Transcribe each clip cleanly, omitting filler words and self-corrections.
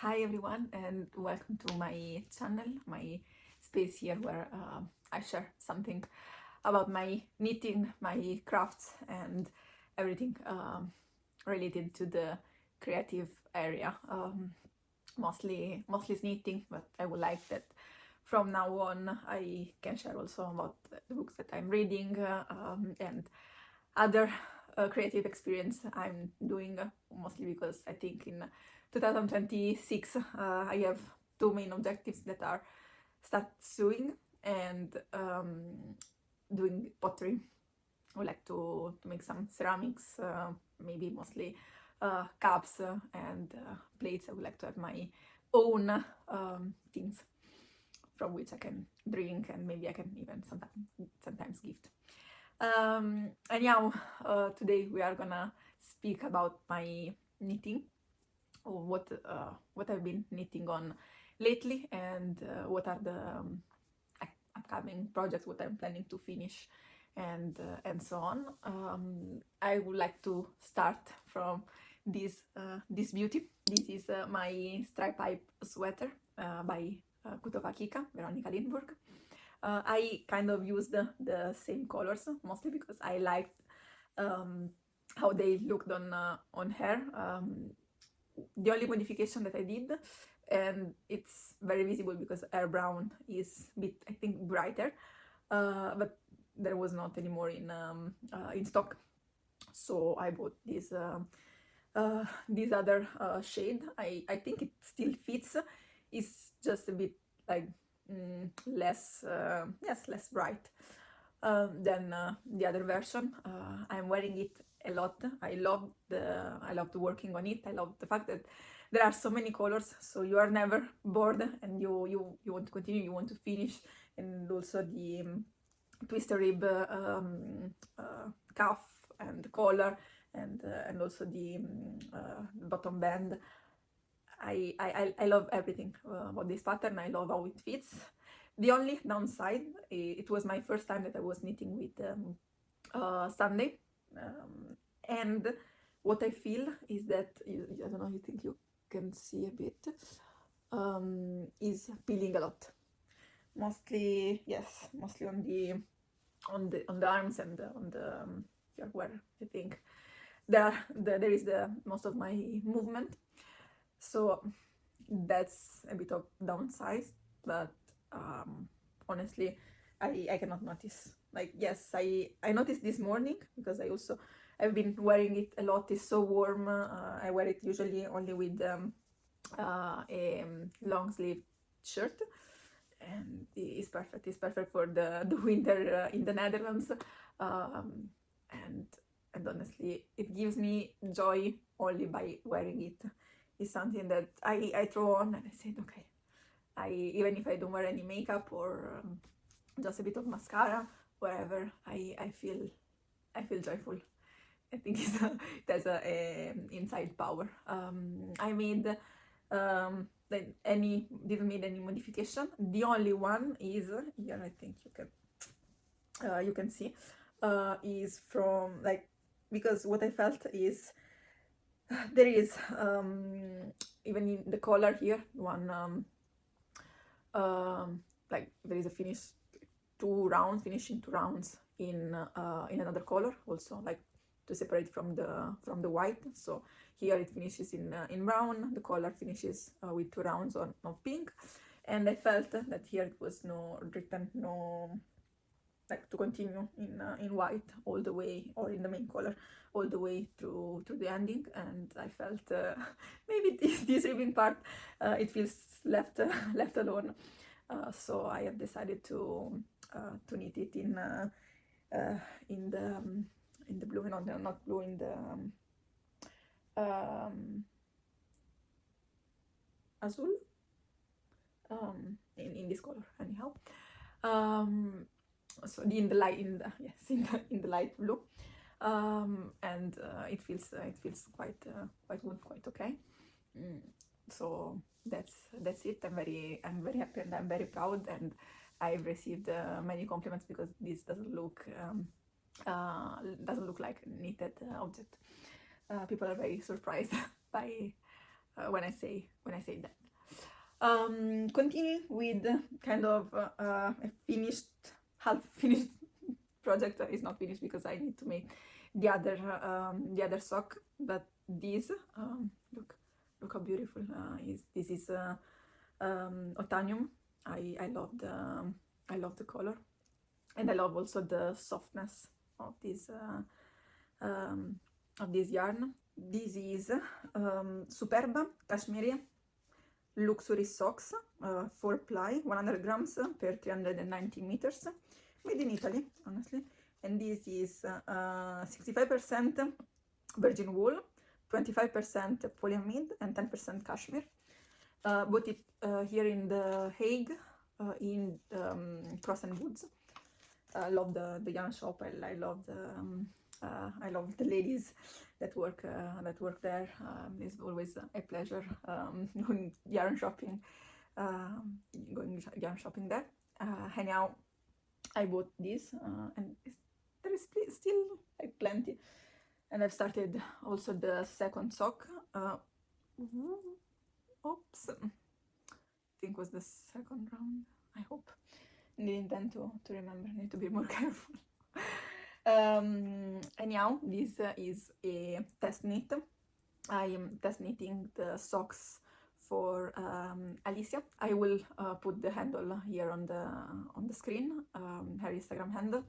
Hi everyone, and welcome to my channel, my space here where I share something about my knitting, my crafts, and everything related to the creative area. Mostly is knitting, but I would like that from now on I can share also about the books that I'm reading and other creative experience I'm doing, mostly because I think in 2026 I have two main objectives that are start sewing and doing pottery. I would like to make some ceramics, maybe mostly cups and plates. I would like to have my own things from which I can drink, and maybe I can even sometimes gift. Anyhow, today we are gonna speak about my knitting, or what I've been knitting on lately, and what are the upcoming projects, what I'm planning to finish, and so on. I would like to start from this beauty. This is my stripe pipe sweater by Kutoka Kika, Veronica Lindberg. I kind of used the same colors, mostly because I liked how they looked on her. The only modification that I did, and it's very visible because her brown is a bit, I think, brighter, but there was not anymore in stock, so I bought this other shade. I think it still fits. It's just a bit like less bright than the other version. I'm wearing it a lot. I loved working on it. I love the fact that there are so many colors, so you are never bored, and you want to continue, you want to finish. And also the twister rib cuff and collar, and also the bottom band. I love everything about this pattern. I love how it fits. The only downside, it was my first time that I was knitting with Sunday, and what I feel is that I don't know, you think you can see a bit, is peeling a lot. Mostly on the arms and on the here, where I think there is the most of my movement. So that's a bit of downside, but honestly, I cannot notice. Like, yes, I noticed this morning because I've been wearing it a lot. It's so warm. I wear it usually only with a long sleeve shirt, and it's perfect. It's perfect for the winter in the Netherlands, and honestly, it gives me joy only by wearing it. It's something that I throw on and I said, okay, even if I don't wear any makeup or just a bit of mascara, wherever, I feel joyful. I think it has a inside power. I made didn't make any modification. The only one is here. I think you can see is from, like, because what I felt is there is even in the collar here one like there is a finishing 2 rounds in another color, also, like, to separate from the white. So here it finishes in brown, the collar finishes with 2 rounds of pink, and I felt that here it was like to continue in white all the way, or in the main color all the way through the ending. And I felt maybe this ribbing part it feels left alone, so I have decided to knit it in the blue, not blue, in the azul, in this color, anyhow. So in the light blue, and it feels quite good, quite okay. So that's it. I'm very happy, and I'm very proud, and I've received many compliments because this doesn't look like a knitted object. People are very surprised by when I say that. Continuing with kind of a half finished project. Is not finished because I need to make the other sock. But this, look how beautiful this is. Autumnum. I love the color, and I love also the softness of this yarn. This is Superba Cashmere Luxury Socks, 4 ply, 100 grams per 390 meters, made in Italy, honestly. And this is 65% virgin wool, 25% polyamide, and 10% cashmere. Bought it here in The Hague, in Cross and Woods. I love the yarn shop. I love the ladies that work there. It's always a pleasure going yarn shopping there. Anyhow, I bought this, and there is still like plenty. And I've started also the second sock. Oops, I think was the second round. I hope. Didn't intend to remember. Need to be more careful. Anyhow, this is a test knit. I am test knitting the socks for Alicja. I will put the handle here on the screen, her Instagram handle,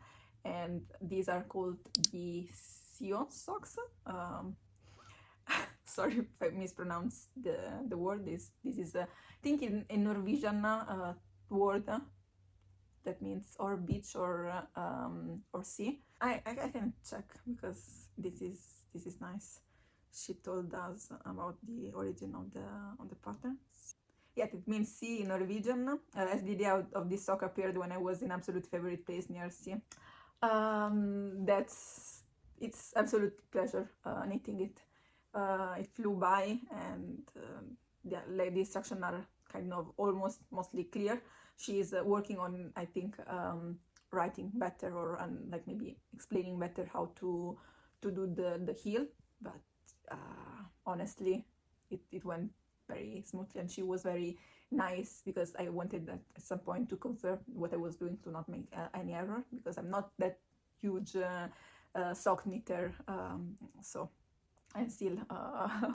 and these are called the Sjø Socks. Sorry if I mispronounce the word. This is I think in Norwegian word that means or beach or sea. I can check because this is nice. She told us about the origin of the pattern. Yeah, it means sea in Norwegian. As the idea of this sock appeared when I was in absolute favorite place near sea. It's absolute pleasure knitting it. It flew by, and yeah, like the instructions are kind of mostly clear. She is working on, I think, writing better or like maybe explaining better how to do the heel, but honestly it went very smoothly, and she was very nice because I wanted that at some point to confirm what I was doing to not make any error, because I'm not that huge sock knitter, so I'm still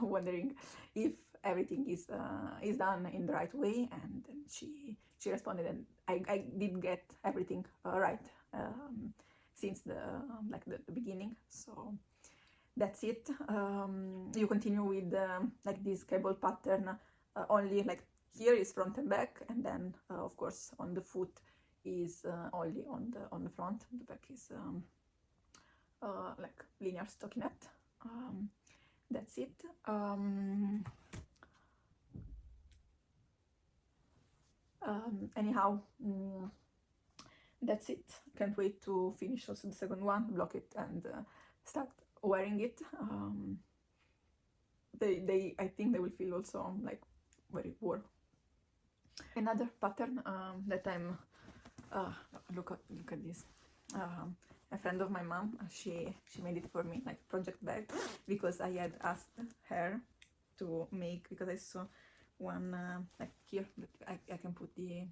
wondering if everything is done in the right way. And then she responded, and I did get everything right since the beginning. So that's it. You continue with like this cable pattern, only like here is front and back, and then of course on the foot is only on the front. The back is like linear stockinette. That's it. Anyhow, that's it. Can't wait to finish also the second one, block it, and start wearing it. I think they will feel also like very warm. Another pattern that I'm look at this. A friend of my mom, she made it for me, like project bag, because I had asked her to make, because I saw one like here that I can put the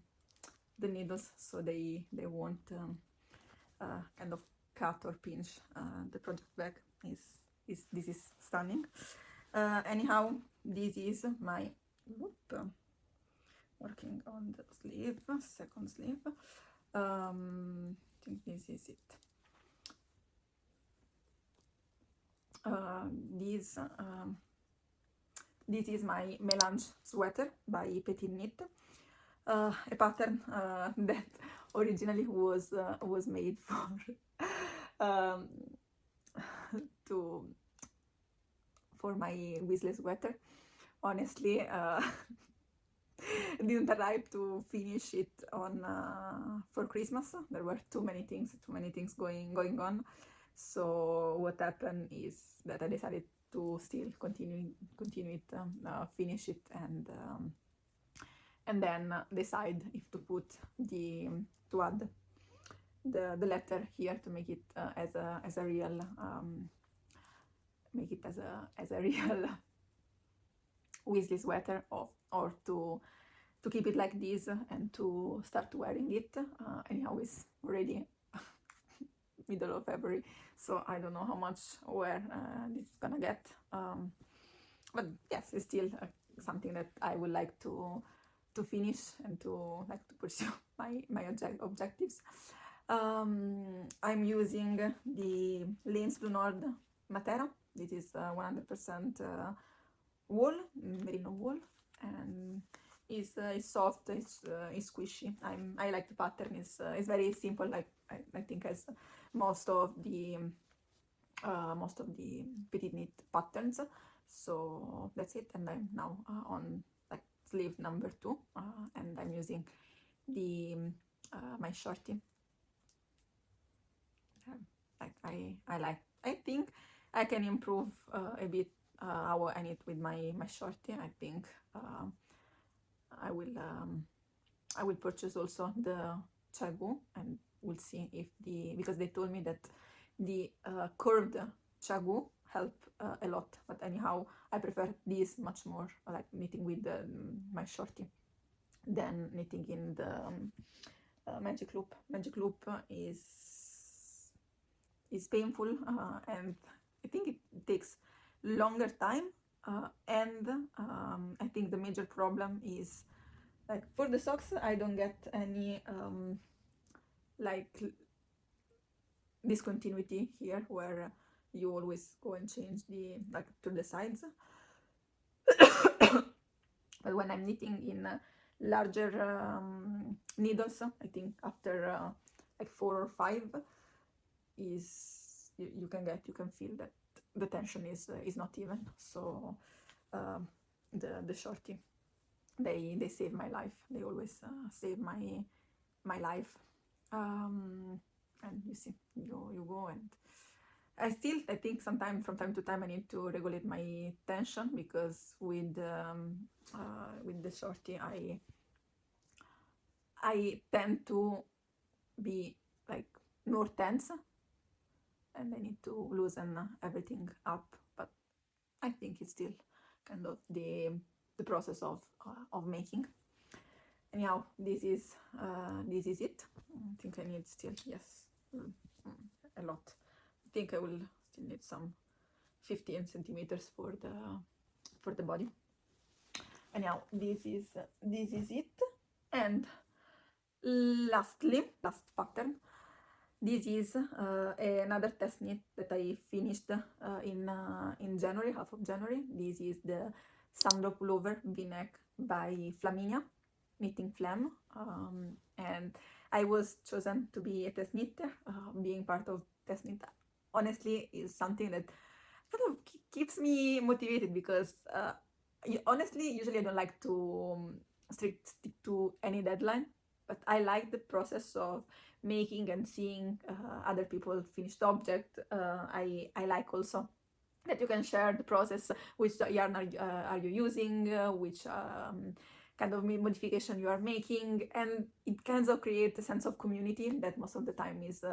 needles so they won't kind of cut or pinch the project bag. This is stunning. Anyhow, this is my working on the sleeve, second sleeve. I think this is it. This is my Melange sweater by Petiteknit, a pattern that originally was made for my Weasley sweater. Honestly, didn't arrive to finish it on for Christmas. There were too many things going on. So what happened is that I decided to still continue it, finish it, and then decide if to add the letter here to make it as a real Weasley sweater, or to keep it like this and to start wearing it. Anyhow, it's already middle of February, so I don't know how much wear this is gonna get. But yes, it's still something that I would like to finish and to pursue my objectives. I'm using the Lens du Nord Matera. This is 100% wool, merino wool, and it's soft, it's squishy. I like the pattern. It's very simple, like I think as most of the Petiteknit patterns. So that's it, and I'm now on like sleeve number 2, and I'm using the my shorty. I think I can improve a bit how I knit with my shorty. I think I will purchase also the chagu, and we'll see if because they told me that the curved chagu help a lot, but anyhow I prefer this much more, like knitting with my shorty than knitting in the magic loop. Magic loop is painful, and I think it takes longer time, and I think the major problem is, like, for the socks I don't get any like discontinuity here, where you always go and change the to the sides. But when I'm knitting in larger needles, I think after like 4 or 5 is you can feel that the tension is not even. So the shorty, they save my life. They always save my life. And you see, you go, and I think sometimes from time to time I need to regulate my tension, because with the shorty I tend to be like more tense, and I need to loosen everything up. But I think it's still kind of the process of making. Anyhow, this is it. I think I need still, yes, a lot. I think I will still need some 15 centimeters for the body. Anyhow, this is it. And last pattern. This is another test knit that I finished in January, half of January. This is the Sandro Pullover V-neck by Flaminia, knitting Flam, and I was chosen to be a test knitter. Being part of test knit, honestly, is something that kind of keeps me motivated, because honestly, usually I don't like to stick to any deadline, but I like the process of making and seeing other people finished object. I like also that you can share the process, which yarn are you using, which kind of modification you are making, and it kind of creates a sense of community that most of the time is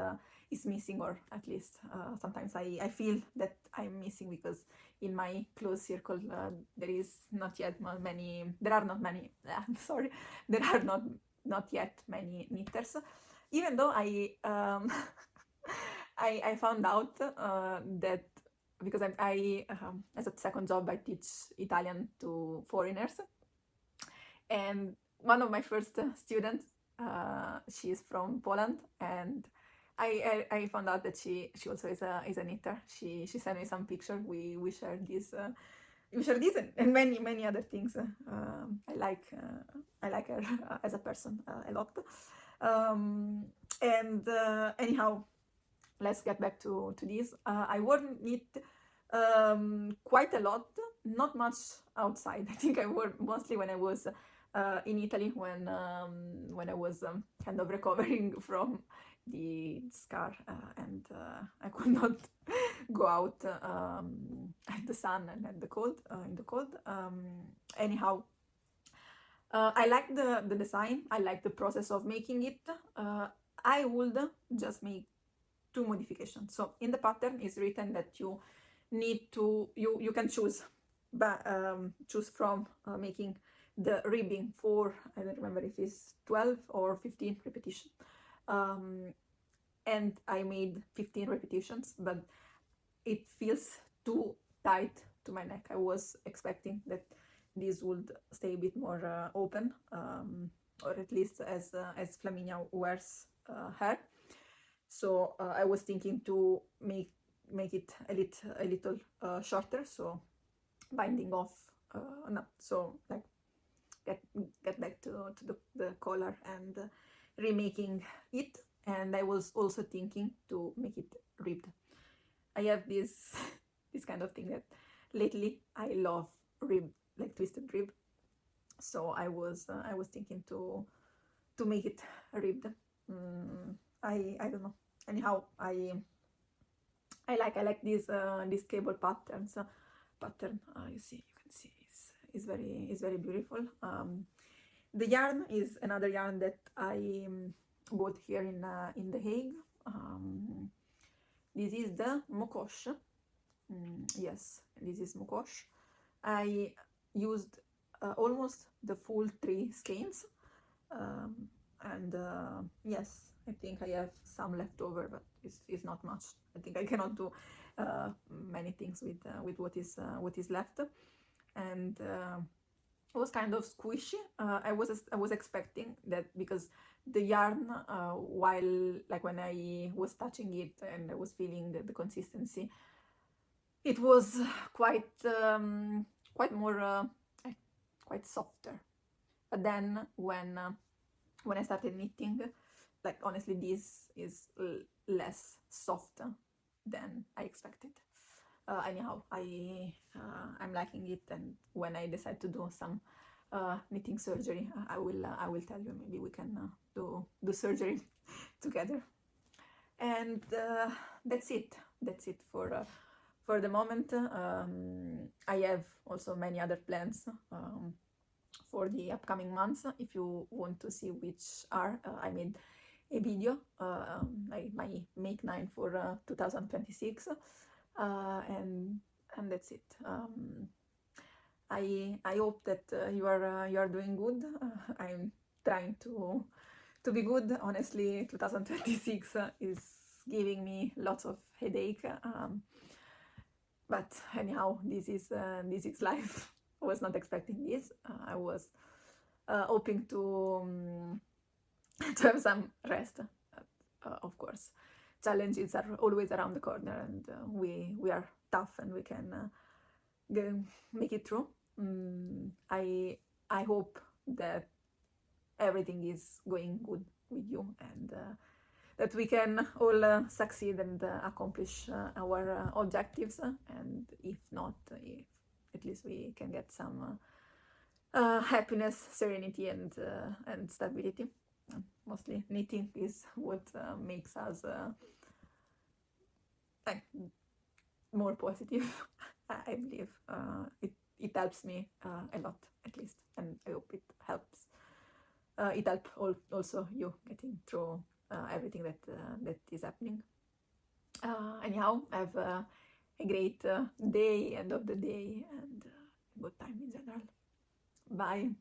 missing, or at least sometimes I feel that I'm missing, because in my close circle there are not yet many knitters, even though I found out that, because I as a second job I teach Italian to foreigners, and one of my first students, she is from Poland, and I found out that she also is a knitter. She sent me some picture. We shared this. We share this and many other things. I like her as a person a lot. And anyhow, let's get back to this. I wore knit quite a lot, not much outside. I think I wore mostly when I was in Italy, when I was kind of recovering from the scar, and I could not go out at the sun and at the cold, in the cold. Anyhow, I like the design. I like the process of making it. I would just make 2 modifications. So in the pattern is written that you need to you can choose choose from making the ribbing for, I don't remember if it's 12 or 15 repetitions. And I made 15 repetitions, but it feels too tight to my neck. I was expecting that this would stay a bit more open, or at least as Flaminia wears hair. So I was thinking to make it a little shorter, so binding off, no, so like get back to the collar and remaking it. And I was also thinking to make it ribbed. I have this this kind of thing that lately I love rib, like twisted rib. So I was thinking to make it ribbed. I don't know. Anyhow, I like these cable patterns. Pattern. You can see is very beautiful. The yarn is another yarn that I bought here in The Hague. This is the Mokosh. Yes, this is Mokosh. I used almost the full 3 skeins, and yes, I think I have some left over, but it's not much. I think I cannot do many things with what is left, and it was kind of squishy. I was expecting that, because the yarn, while like when I was touching it and I was feeling the consistency, it was quite more quite softer. But then when I started knitting, like honestly, this is less soft than I expected. Anyhow, I'm liking it, and when I decide to do some knitting surgery, I will tell you. Maybe we can do surgery together. And that's it for the moment. I have also many other plans for the upcoming months. If you want to see which are, I made a video, like my make 9 for 2026, and that's it. I hope that you are doing good. I'm trying to be good. Honestly, 2026 is giving me lots of headache. But anyhow, this is life. I was not expecting this. I was hoping to have some rest. Of course, challenges are always around the corner, and we are tough, and we can make it through. I hope that everything is going good with you, and that we can all succeed and accomplish our objectives. And if not, at least we can get some happiness, serenity, and stability. Mostly knitting is what makes us like more positive. I believe it helps me a lot, at least, and I hope it helps. It helps also you getting through everything that is happening. Anyhow, have a great day, end of the day, and good time in general. Bye.